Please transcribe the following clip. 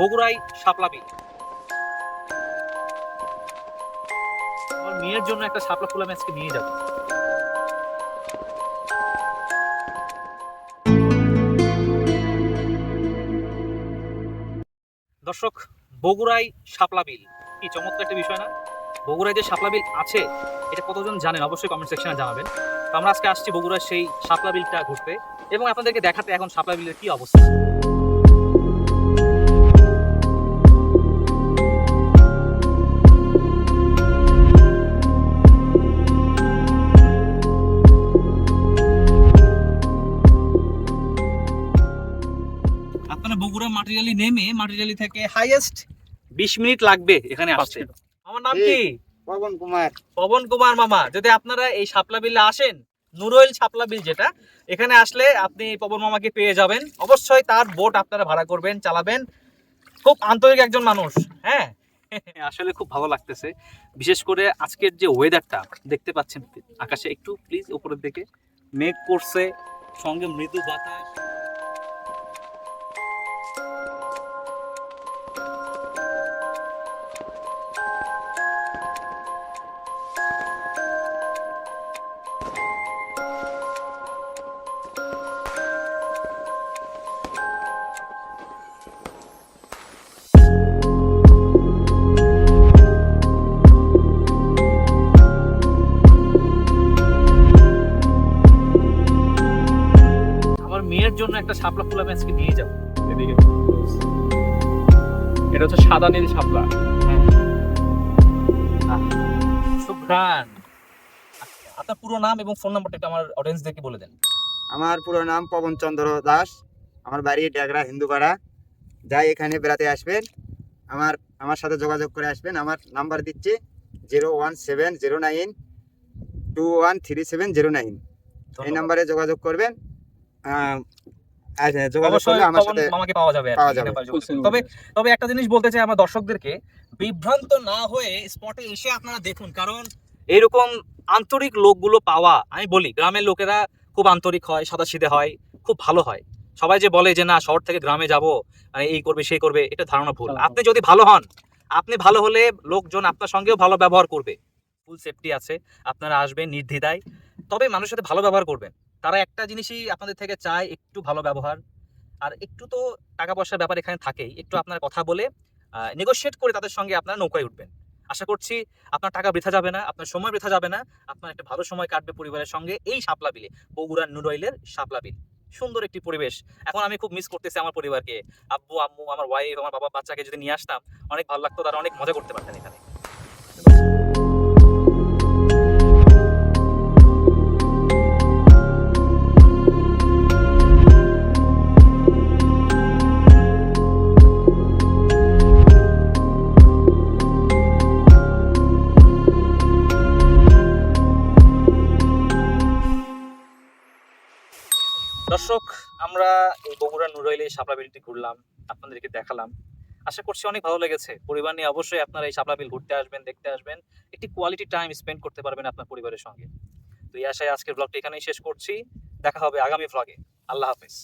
বগুড়ায় শাপলা বিল। আমার মেয়ের জন্য একটা শাপলা ফুল আমি আজকে নিয়ে যাব। দর্শক, বগুড়ায় শাপলা বিল কি চমৎকার একটা বিষয় না? বগুড়ায় যে শাপলা বিল আছে এটা কতজন জানেন অবশ্যই কমেন্ট সেকশনে জানাবেন। তো আমরা আজকে আসছি বগুড়ার সেই শাপলা বিলটা ঘুরতে এবং আপনাদেরকে দেখাতে এখন শাপলা বিলের কি অবস্থা। আপনারা বগুড়া মাটিরালি নেমে মাটিরালি থেকে হাইয়েস্ট 20 মিনিট লাগবে এখানে আসতে। আমার নাম কি? পবন কুমার। পবন কুমার মামা। যদি আপনারা এই শাপলা বিলে আসেন, নুরইল শাপলা বিল যেটা, এখানে আসলে আপনি পবন মামাকে পেয়ে যাবেন। অবশ্যই তার বোট আপনারা ভাড়া করবেন, চালাবেন। খুব আন্তরিক একজন মানুষ। হ্যাঁ, আসলে খুব ভালো লাগতেছে। বিশেষ করে আজকের যে ওয়েদারটা দেখতে পাচ্ছেন আকাশে, একটু প্লিজ উপরের দিকে মেঘ করছে, সঙ্গে মৃদু বাতাস। আমার মেয়ের জন্য একটা শাপলা ফুল আমি আজকে নিয়ে যাবো। এদিকে এটা হচ্ছে সাদা নীল শাপলা। সুঘ্রাণ। আপনার পুরো নাম এবং ফোন নাম্বারটা একটু আমার অডিয়েন্সদেরকে বলে দেন। আমার পুরো নাম পবন চন্দ্র দাস। আমার বাড়ি ডেগরা হিন্দুপাড়া। যাই এখানে বেড়াতে আসবেন, আমার আমার সাথে যোগাযোগ করে আসবেন। আমার নাম্বার দিচ্ছি 01709213709। এই নাম্বারে যোগাযোগ করবেন। যোগাযোগ করলে আমার সাথে মামাকে পাওয়া যাবে। তবে তবে একটা জিনিস বলতে চাই আমার দর্শকদেরকে, বিভ্রান্ত না হয়ে স্পটে এসে আপনারা দেখুন, কারণ এরকম আন্তরিক লোকগুলো পাওয়া, আমি বলি গ্রামের লোকেরা খুব আন্তরিক হয়, সাদাসিধে হয়, খুব ভালো হয়। সবাই যে বলে যে না শহর থেকে গ্রামে যাব, এই করবে সেই করবে, এটা ধারণা ভুল। আপনি যদি ভালো হন, আপনি ভালো হলে লোকজন আপনার সঙ্গেও ভালো ব্যবহার করবে। ফুল সেফটি আছে, আপনারা আসবেন নির্দ্বিধায়। তবে মানুষের সাথে ভালো ব্যবহার করবেন। তারা একটা জিনিসই আপনাদের থেকে চায়, একটু ভালো ব্যবহার। আর একটু তো টাকা পয়সার ব্যাপার এখানে থাকেই। একটু আপনার কথা বলে নেগোশিয়েট করে তাদের সঙ্গে আপনারা নৌকায় উঠবেন। আশা করছি আপনার টাকা বৃথা যাবে না, আপনার সময় বৃথা যাবে না, আপনার একটা ভালো সময় কাটবে পরিবারের সঙ্গে এই শাপলা বিলে, বগুড়ার নুরইলের শাপলা বিল। সুন্দর একটি পরিবেশ। এখন আমি খুব মিস করতেছি আমার পরিবারকে। আব্বু আম্মু, আমার ওয়াইফ, আমার বাবা বাচ্চাকে যদি নিয়ে আসতাম অনেক ভালো লাগতো, তারা অনেক মজা করতে পারতেন এখানে। দর্শক, আমরা এই বগুড়া নুরইলে শাপলা বিলটি ঘুরলাম, আপনাদেরকে দেখালাম। আশা করছি অনেক ভালো লেগেছে। পরিবার নিয়ে অবশ্যই আপনারা এই শাপলা বিল ঘুরতে আসবেন, দেখতে আসবেন। একটি কোয়ালিটি টাইম স্পেন্ড করতে পারবেন আপনার পরিবারের সঙ্গে। তো এই আশায় আজকের ব্লগটি এখানেই শেষ করছি। দেখা হবে আগামী ব্লগে। আল্লাহ হাফেজ।